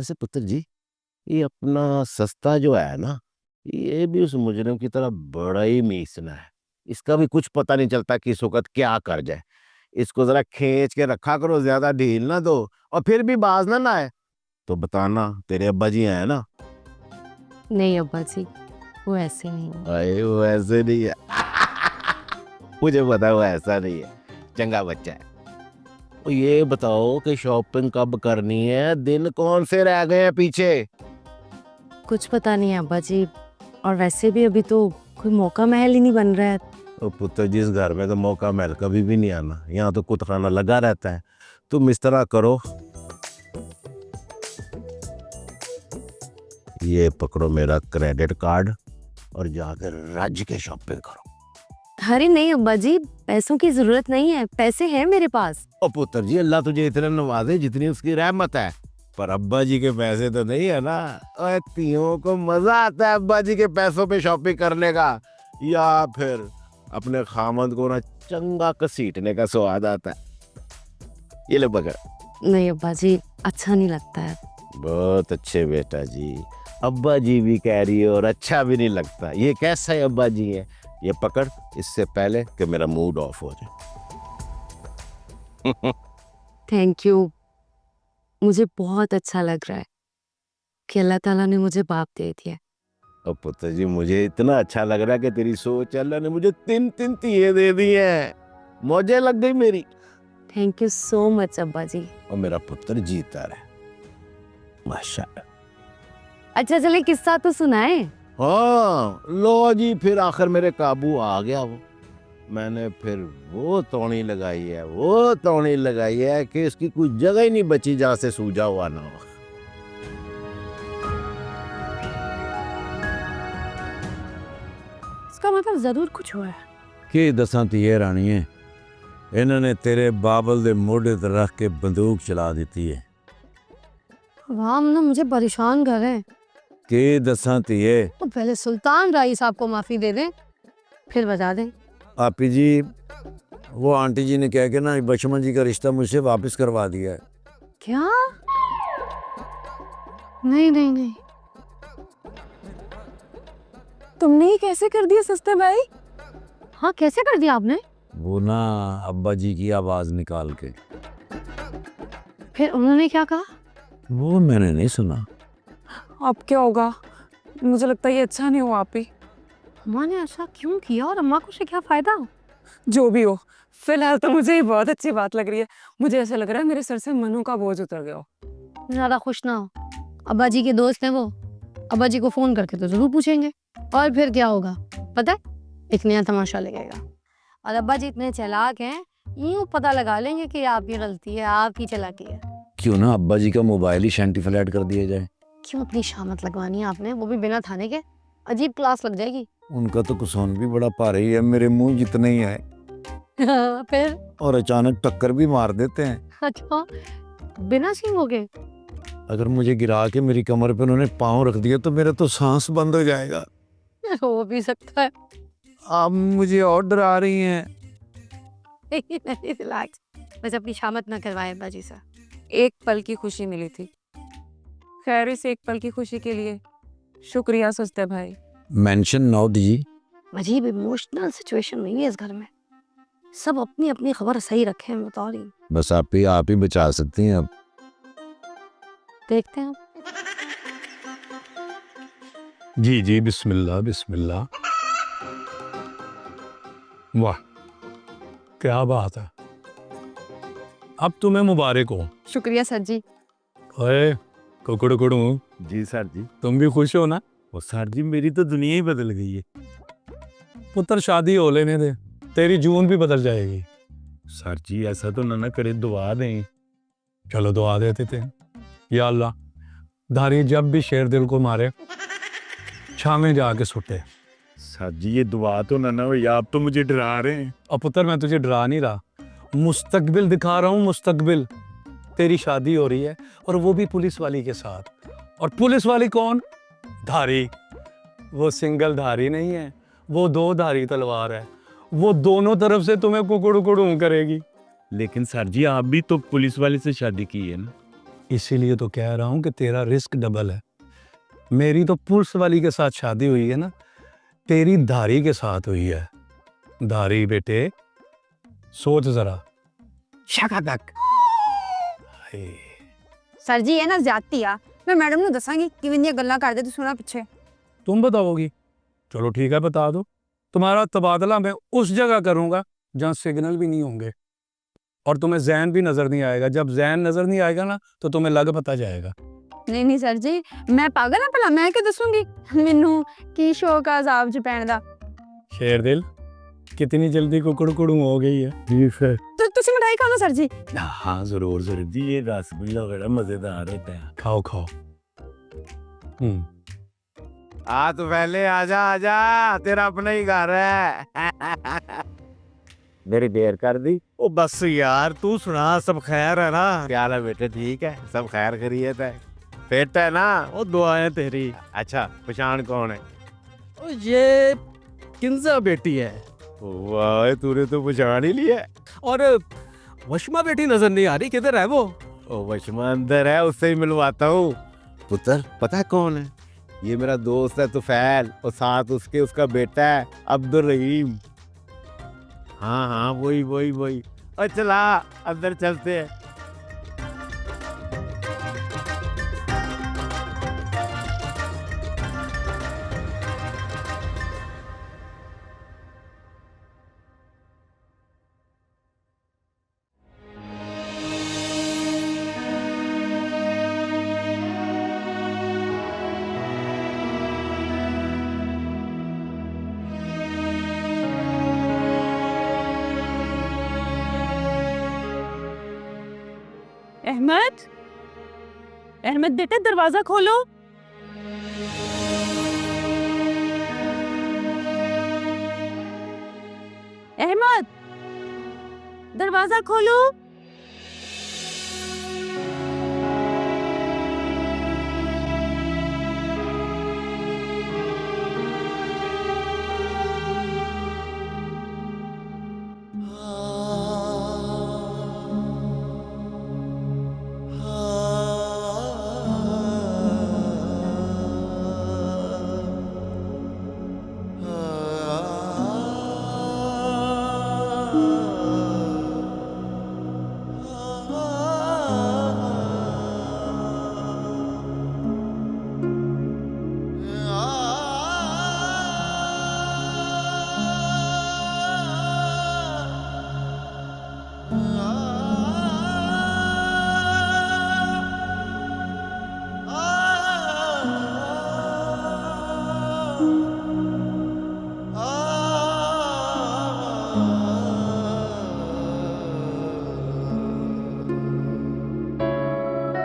वैसे पुत्र जी, ये अपना सस्ता जो है ना, ये भी उस मुजरिम की तरह बड़ा ही मीसना है। इसका भी कुछ पता नहीं चलता किस वक़्त क्या कर जाए। इसको ज़रा खींच के रखा करो, ज़्यादा ढील ना दो, और फिर भी बाज ना आए तो बताना, तेरे अब्बा जी हैं ना? नहीं अब्बा जी, वो ऐसे नहीं है। अरे वो ऐसे नहीं है। मुझे पता है वो ऐसा नहीं है, चंगा बच्चा है। तो ये बताओ कि शॉपिंग कब करनी है? दिन कौन से रह गए हैं पीछे? कुछ पता नहीं है अब्बा जी, और वैसे भी अभी तो कोई मौका महल ही नहीं बन रहा है। तो पुत्र जी, इस घर में तो मौका महल कभी भी नहीं आना, यहाँ तो कुतखाना लगा रहता है। तुम इस तरह करो, ये पकड़ो मेरा क्रेडिट कार्ड और जाकर राज्य के शॉपिंग करो। अरे नहीं अब्बा जी, पैसों की जरूरत नहीं है, पैसे हैं मेरे पास। ओ पुत्र जी, अल्लाह तुझे इतना नवाजे जितनी उसकी रहमत है, पर अब्बा जी के पैसे तो नहीं है ना। ओए तियों को मजा आता है अब्बा जी के पैसों पे शॉपिंग करने का, या फिर अपने खामद को ना चंगा घसीटने का स्वाद आता है। ये ले पकड़। नहीं अब्बा जी, अच्छा नहीं लगता है। बहुत अच्छे बेटा जी, अब्बा जी भी कह रही है और अच्छा भी नहीं लगता। ये कैसा है अब्बा जी है? ये पकड़, इससे पहले कि मेरा मूड ऑफ हो जाए। थैंक यू, मुझे बहुत अच्छा लग रहा है कि अल्लाह ताला ने मुझे बाप दे दिया। और पुत्र जी, मुझे इतना अच्छा लग रहा है कि तेरी सोच, अल्लाह ने मुझे 3-3 तिये दे दी हैं। मौजें लग गई मेरी। थैंक यू सो मच अब्बा जी। और मेरा पुत्र जीता रहे, माशाल्लाह। अच्छा चले किस्सा तो सुनाए। हाँ लो जी, फिर आखिर मेरे काबू आ गया वो। मैंने फिर वो तौणी लगाई है कि इसकी कोई जगह ही नहीं बची जहाँ से सूजा हुआ ना हो। इसका मतलब जरूर कुछ हुआ है। की दसा धीए राणीए, इन्होंने तेरे बाबल दे मोढ़े ते रख के बंदूक चला दी है। वाह ना, मुझे परेशान कर रहे हैं। की दसा धीए। तो पहले सुल्तान राई साहब को माफी दे दें, फिर बता दें। आपी जी, वो आंटी जी ने कह के ना बचमन जी का रिश्ता मुझसे वापस करवा दिया है। क्या? नहीं नहीं नहीं, तुमने ये कैसे कर दिया सस्ते भाई? हाँ कैसे कर दिया आपने? वो ना अब्बा जी की आवाज निकाल के। फिर उन्होंने क्या कहा? वो मैंने नहीं सुना। अब क्या होगा? मुझे लगता है ये अच्छा नहीं हुआ आप ही। अम्मा ने ऐसा क्यों किया और अम्मा को से क्या फायदा? जो भी हो, फिलहाल तो मुझे ये बहुत अच्छी बात लग रही है। मुझे ऐसा लग रहा है मेरे सर से मनों का बोझ उतर गया हो। ज्यादा खुश ना हो, अब्बा जी के दोस्त हैं वो, अब्बा जी को फोन करके तो जरूर पूछेंगे। और फिर क्या होगा पता है? एक नया तमाशा लगेगा और अब्बा जी इतने चालाक हैं, यूं पता लगा लेंगे कि आपकी गलती है, आपकी चालाकी है। क्यों ना अब्बा जी का मोबाइल ही शैंटी फ्लैट कर दिया जाए। क्यों अपनी शामत लगवानी है आपने, वो भी बिना थाने के? अजीब क्लास लग जाएगी। उनका तो कुसौन भी बड़ा भारी है, मेरे मुंह जितना ही है। फिर और अचानक टक्कर भी मार देते हैं। अच्छा, बिना सींगों के? अगर मुझे गिरा के मेरी कमर पे उन्होंने पाँव रख दिया तो मेरा तो सांस बंद हो जाएगा। हो भी सकता है। आप मुझे और डरा रही हैं। नहीं रिलैक्स, बस अपनी शामत ना करवाए अब्बा जी से। एक पल की खुशी मिली थी। खैर, इस एक पल की खुशी के लिए शुक्रिया सस्ते भाई। मेंशन नौ दीजिए। अजीब इमोशनल सिचुएशन नहीं है इस घर में, सब अपनी अपनी खबर सही रखे, मैं बता रही हूँ। बस आप ही बचा सकती हैं अब। देखते हैं। जी जी, बिस्मिल्लाह बिस्मिल्लाह। वाह क्या बात है, अब तुम्हें मुबारक हो। शुक्रिया सर जी। ओए कुकड़ू, जी सर जी। तुम भी खुश हो ना? वो सर जी, मेरी तो दुनिया ही बदल गई है। पुत्र शादी हो लेने दे, तेरी जून भी बदल जाएगी। सर जी ऐसा तो ना करे, दुआ दें। चलो दुआ देते थे। या अल्लाह, धारी जब भी शेर दिल को मारे छामे जाके सुटे। सर जी ये दुआ तो ना हो, या आप तो मुझे डरा रहे हैं। और पुत्र मैं तुझे डरा नहीं रहा, मुस्तकबिल दिखा रहा हूँ, मुस्तकबिल। तेरी शादी हो रही है और वो भी पुलिस वाली के साथ। और पुलिस वाली कौन? धारी। वो सिंगल धारी नहीं है, वो दो धारी तलवार है। वो दोनों तरफ से तुम्हें कुकड़ू करेगी। लेकिन सर जी आप भी तो पुलिस वाले से शादी की है ना? इसीलिए तो कह रहा हूं कि तेरा रिस्क डबल है। मेरी तो पुलिस वाली के साथ शादी हुई है ना, तेरी धारी के साथ हुई है। धारी बेटे, सोच जरा। शकादक। हे, सर जी ये ना ज्यादती आ। मैं मैडम ਨੂੰ ਦੱਸਾਂਗੀ ਕਿਵੇਂ ਦੀਆਂ ਗੱਲਾਂ ਕਰਦੇ ਤੁਸੀਂ ਉਹਨਾਂ ਪਿੱਛੇ। तुम बताओगी? चलो ठीक है, बता दो। तुम्हारा तबादला मैं उस जगह करूंगा जहां सिग्नल भी नहीं होंगे और तुम्हें जैन भी नजर नहीं आएगा। जब जैन नजर नहीं आएगा ना तो तुम्हें लग पता जाएगा। ਨਹੀਂ ਨਹੀਂ ਸਰ ਜੀ ਮੈਂ ਪਾਗਲ ਹਾਂ ਭਲਾ ਮੈਂ ਕਿ ਦੱਸੂਗੀ ਮੈਨੂੰ ਕੀ ਸ਼ੌਕ ਆ ਅਜ਼ਾਬ ਚ ਪੈਣ ਦਾ। शेर दिल, कितनी जल्दी कुकड़ू हो गई है। ठीक है। ਤੁਸੀਂ ਮਿਠਾਈ ਖਾ ਲਓ ਸਰ ਜੀ। हाँ जरूर जरूर जी, ये रसगुल्ला बड़ा मजेदार होता है। खाओ खाओ। आ तो पहले आजा आजा, तेरा अपना ही घर है। मेरी देर कर दी। ओ बस यार तू सुना, सब खैर है ना? क्या हाल है बेटे, ठीक है? सब खैर खैरियत है? फिट है ना? ओ दुआएं तेरी। अच्छा, पहचान कौन है? ओ ये किंजा बेटी है वाह, तूने तो पहचान ही लिया। और वशमा बेटी नजर नहीं आ रही, किधर है वो? ओ वशमा अंदर है, उससे ही मिलवाता हूँ। पुत्र पता है कौन है? ये मेरा दोस्त है तुफैल, और साथ उसके उसका बेटा है अब्दुल रहीम। हाँ हाँ, वही वही वही। और चला अंदर चलते हैं। अहमद, अहमद बेटा दरवाजा खोलो। अहमद, दरवाजा खोलो।